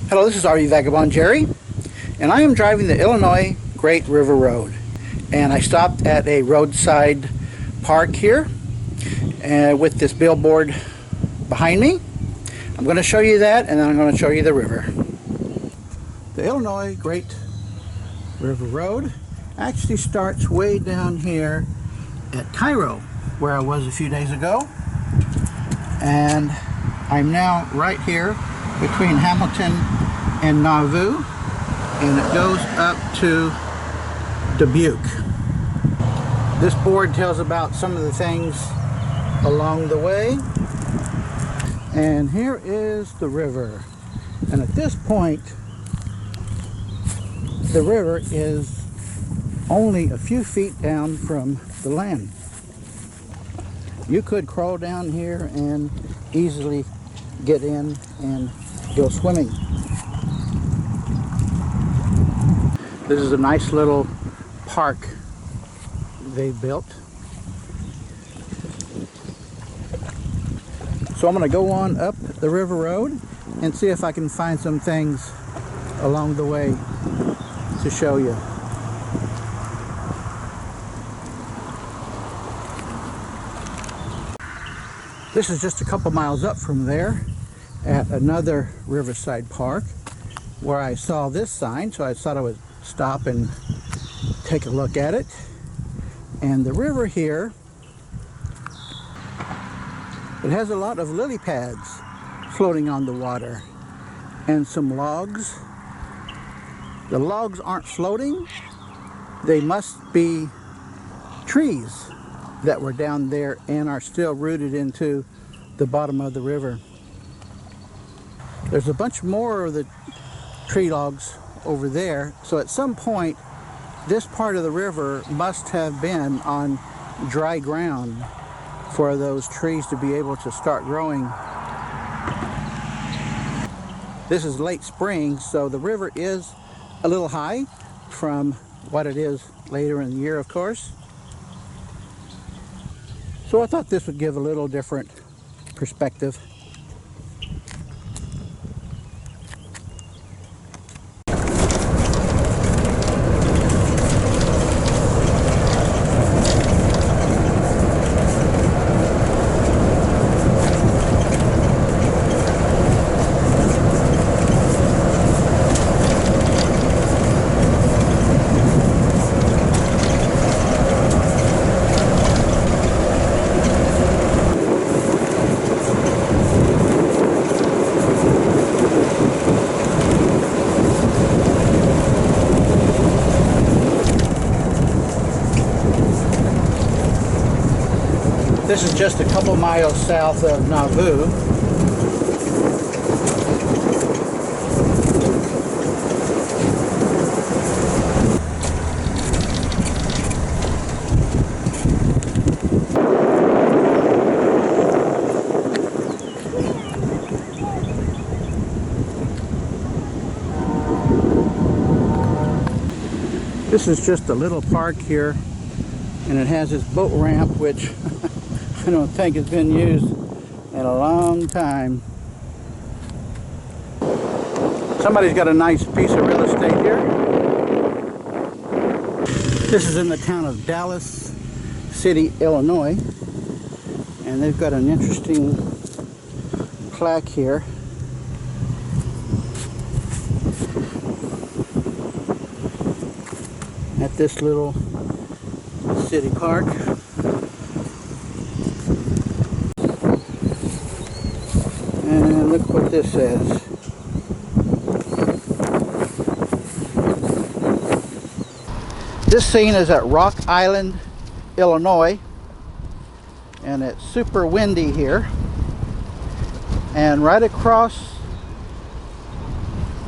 Hello, this is RV Vagabond Jerry, and I am driving the Illinois Great River Road. And I stopped at a roadside park here with this billboard behind me. I'm going to show you that, and then I'm going to show you the river. The Illinois Great River Road actually starts way down here at Cairo, where I was a few days ago. And I'm now right here between Hamilton and Nauvoo, and it goes up to Dubuque. This board tells about some of the things along the way. And here is the river. And at this point, the river is only a few feet down from the land. You could crawl down here and easily get in and go swimming. This is a nice little park they built. So I'm going to go on up the river road and see if I can find some things along the way to show you. This is just a couple miles up from there at another Riverside park where I saw this sign, so I thought I would stop and take a look at it. And the river here, it has a lot of lily pads floating on the water and some logs. The logs aren't floating, they must be trees that were down there and are still rooted into the bottom of the river. There's a bunch more of the tree logs over there, so at some point this part of the river must have been on dry ground for those trees to be able to start growing. This is late spring, so the river is a little high from what it is later in the year, of course. So I thought this would give a little different perspective. This is just a couple miles south of Nauvoo. This is just a little park here, and it has this boat ramp, which I don't think it's been used in a long time. Somebody's got a nice piece of real estate here. This is in the town of Dallas City, Illinois, and they've got an interesting plaque here. At this little city park. And look what this says. This scene is at Rock Island, Illinois, and it's super windy here. And right across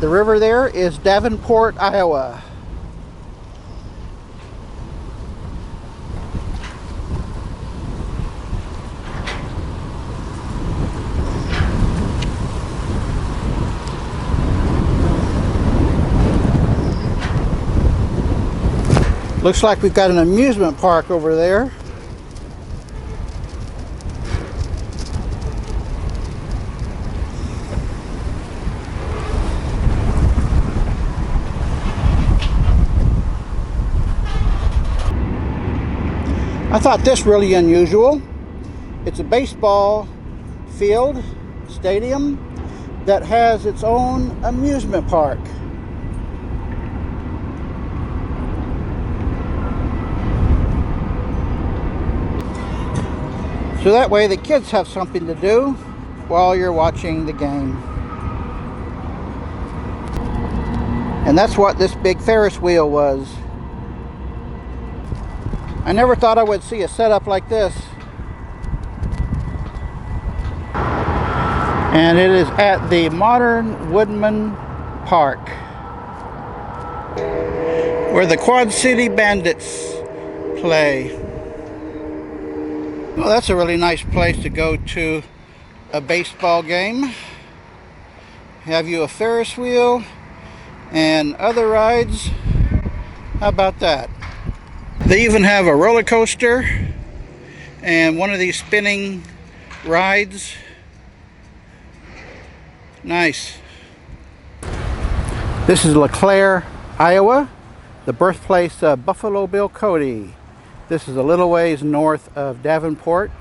the river there is Davenport, Iowa. Looks like we've got an amusement park over there. I thought this really unusual. It's a baseball field, stadium, that has its own amusement park. So that way the kids have something to do while you're watching the game. And that's what this big Ferris wheel was. I never thought I would see a setup like this. And it is at the Modern Woodman Park, where the Quad City Bandits play. Well, that's a really nice place to go to a baseball game. Have you a Ferris wheel and other rides? How about that? They even have a roller coaster and one of these spinning rides. Nice. This is Leclaire, Iowa, the birthplace of Buffalo Bill Cody. This is a little ways north of Davenport,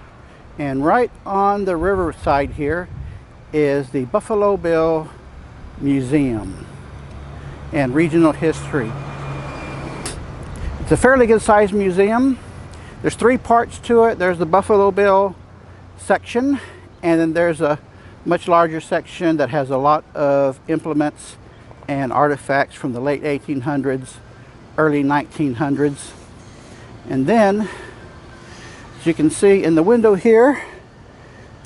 and right on the Riverside here is the Buffalo Bill Museum and Regional History. It's a fairly good sized museum. There's 3 parts to it. There's the Buffalo Bill section, and then there's a much larger section that has a lot of implements and artifacts from the late 1800s, early 1900s. And then, as you can see in the window here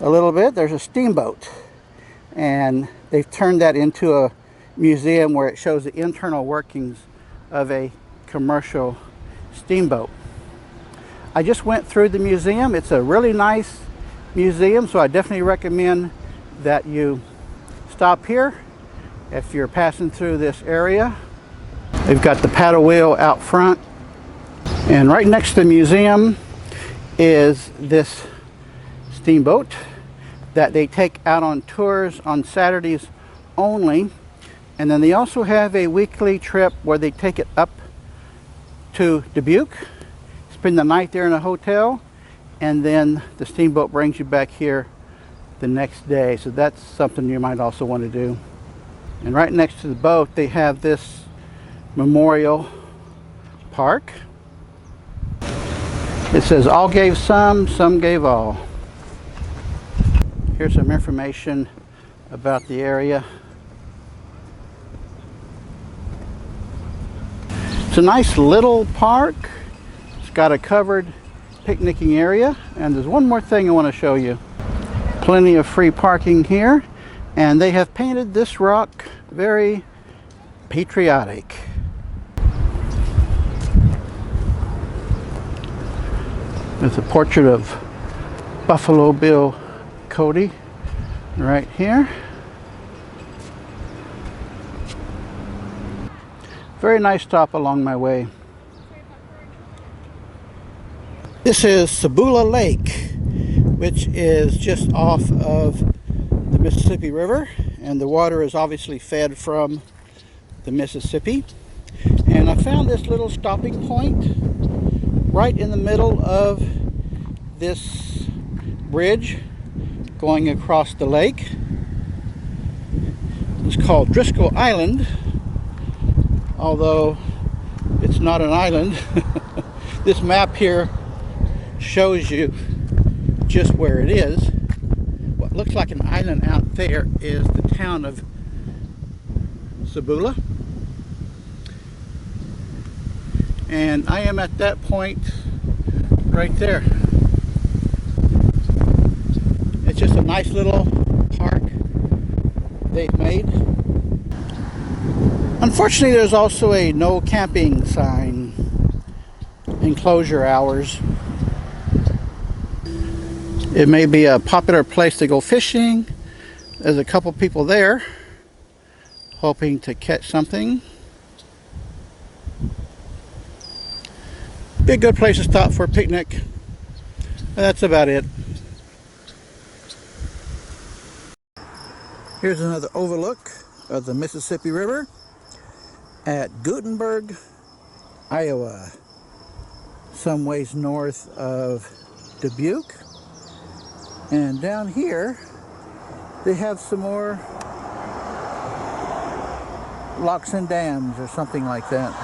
a little bit, there's a steamboat, and they've turned that into a museum where it shows the internal workings of a commercial steamboat. I just went through the museum. It's a really nice museum, so I definitely recommend that you stop here if you're passing through this area. They've got the paddle wheel out front, and right next to the museum is this steamboat that they take out on tours on Saturdays only. And then they also have a weekly trip where they take it up to Dubuque, spend the night there in a hotel, and then the steamboat brings you back here the next day. So that's something you might also want to do. And right next to the boat they have this memorial park. It says all gave some gave all. Here's some information about the area. It's a nice little park. It's got a covered picnicking area, and there's one more thing I want to show you. Plenty of free parking here, and they have painted this rock very patriotic. There's a portrait of Buffalo Bill Cody right here. Very nice stop along my way. This is Sabula Lake, which is just off of the Mississippi River, and the water is obviously fed from the Mississippi. And I found this little stopping point right in the middle of this bridge going across the lake. It's called Driscoll Island, although it's not an island. This map here shows you just where it is. What looks like an island out there is the town of Sabula. And I am at that point right there. It's just a nice little park they've made. Unfortunately, there's also a no camping sign, enclosure hours. It may be a popular place to go fishing. There's a couple people there hoping to catch something. Be a good place to stop for a picnic. And that's about it. Here's another overlook of the Mississippi River at Gutenberg, Iowa. some ways north of Dubuque. And down here, they have some more locks and dams or something like that.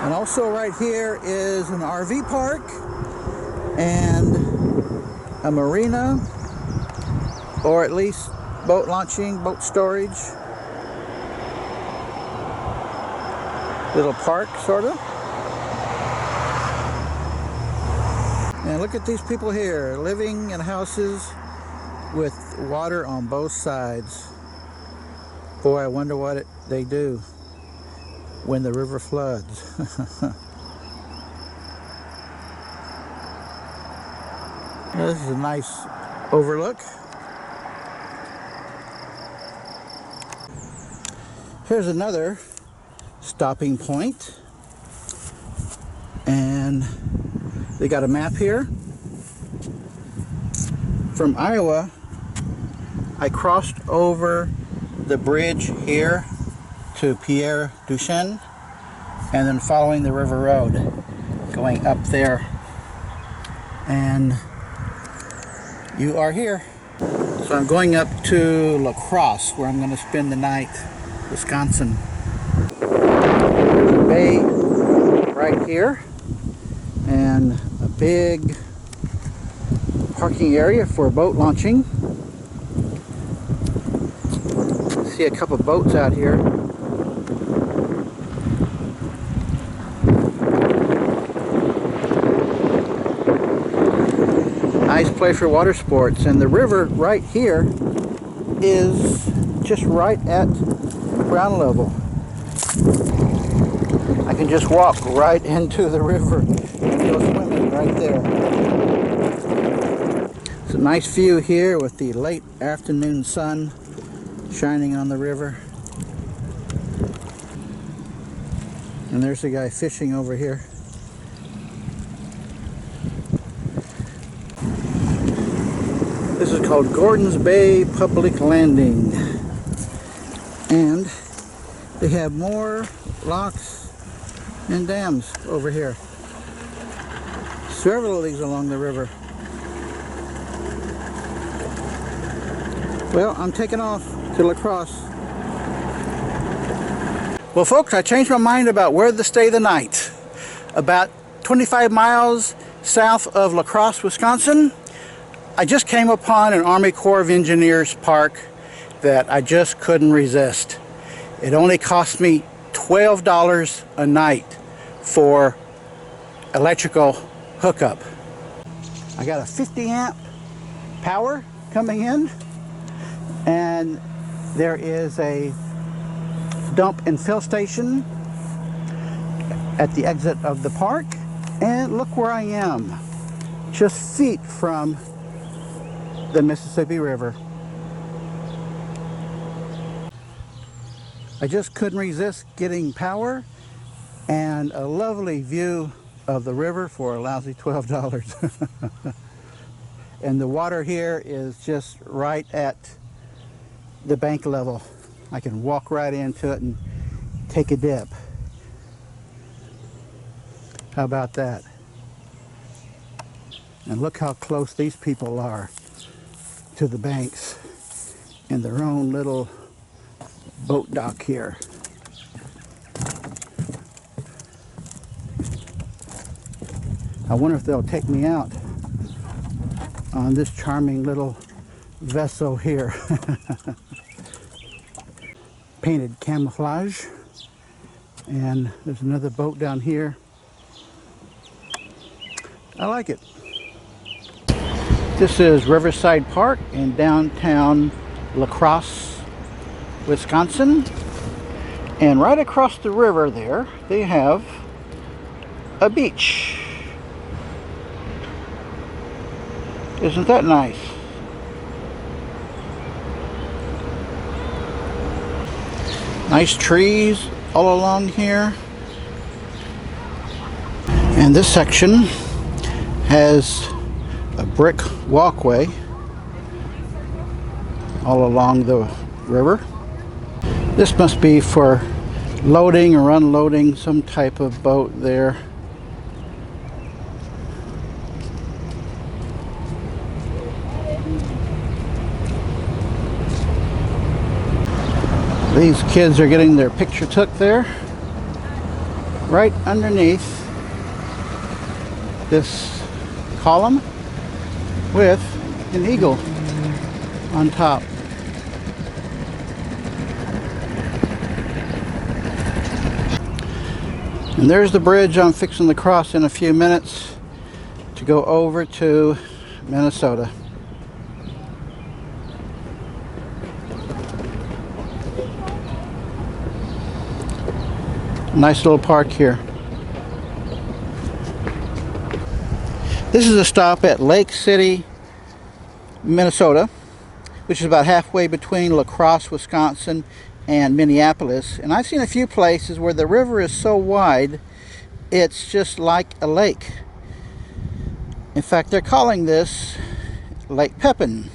And also right here is an RV park and a marina, or at least boat launching, boat storage. Little park, sort of. And look at these people here, living in houses with water on both sides. Boy, I wonder what they do when the river floods. This is a nice overlook. Here's another stopping point, and they got a map here. From Iowa, I crossed over the bridge here to Pierre Duchesne, and then following the river road, going up there, and you are here. So I'm going up to Crosse, where I'm going to spend the night, Wisconsin. There's a bay right here, and a big parking area for boat launching. See a couple boats out here. Nice place for water sports, and the river right here is just right at ground level. I can just walk right into the river and go swimming right there. It's a nice view here with the late afternoon sun shining on the river. And there's a guy fishing over here. This is called Gordon's Bay Public Landing. And they have more locks and dams over here. Several of these along the river. Well, I'm taking off to La Crosse. Well, folks, I changed my mind about where to stay the night. About 25 miles south of La Crosse, Wisconsin, I just came upon an Army Corps of Engineers park that I just couldn't resist. It only cost me $12 a night for electrical hookup. I got a 50 amp power coming in, and there is a dump and fill station at the exit of the park. And look where I am, just feet from the Mississippi River. I just couldn't resist getting power and a lovely view of the river for a lousy $12. And the water here is just right at the bank level. I can walk right into it and take a dip. How about that? And look how close these people are to the banks in their own little boat dock here. I wonder if they'll take me out on this charming little vessel here. Painted camouflage. And there's another boat down here. I like it. This is Riverside Park in downtown La Crosse, Wisconsin. And right across the river there, they have a beach. Isn't that nice? Nice trees all along here. And this section has a brick walkway all along the river. This must be for loading or unloading some type of boat there. These kids are getting their picture took there, right underneath this column with an eagle on top. And there's the bridge I'm fixing to cross in a few minutes to go over to Minnesota. Nice little park here. This is a stop at Lake City, Minnesota, which is about halfway between Crosse, Wisconsin and Minneapolis. And I've seen a few places where the river is so wide it's just like a lake. In fact, they're calling this Lake Pepin.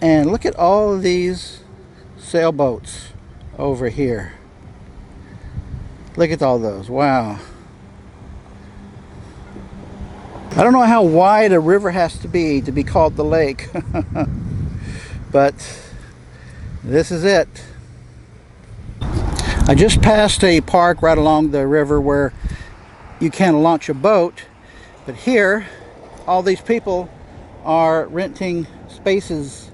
And look at all of these sailboats over here. Look at all those. Wow. I don't know how wide a river has to be called the lake. But this is it. I just passed a park right along the river where you can launch a boat, but here all these people are renting spaces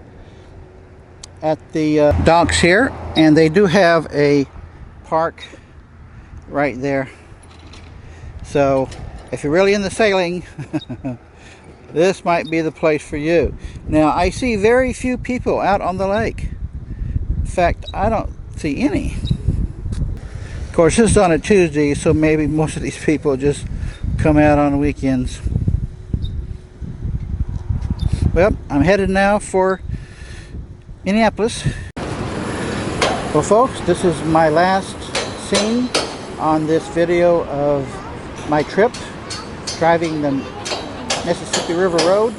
at the docks here, and they do have a park right there. So if you're really into sailing, this might be the place for you. Now, I see very few people out on the lake. In fact, I don't see any. Of course, this is on a Tuesday, so maybe most of these people just come out on the weekends. Well, I'm headed now for Minneapolis. Well, folks, this is my last scene on this video of my trip driving the Mississippi River Road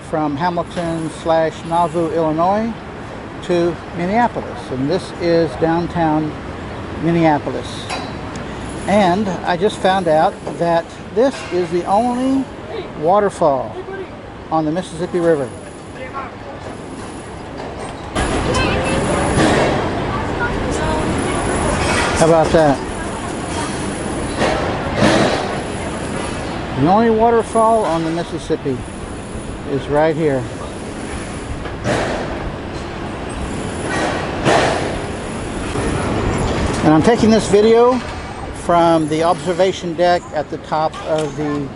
from Hamilton/Nauvoo, Illinois to Minneapolis. And this is downtown Minneapolis. And I just found out that this is the only waterfall on the Mississippi River. How about that? The only waterfall on the Mississippi is right here. And I'm taking this video from the observation deck at the top of the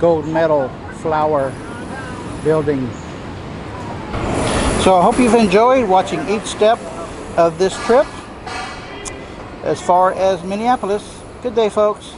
gold medal flower building. So I hope you've enjoyed watching each step of this trip as far as Minneapolis. Good day, folks.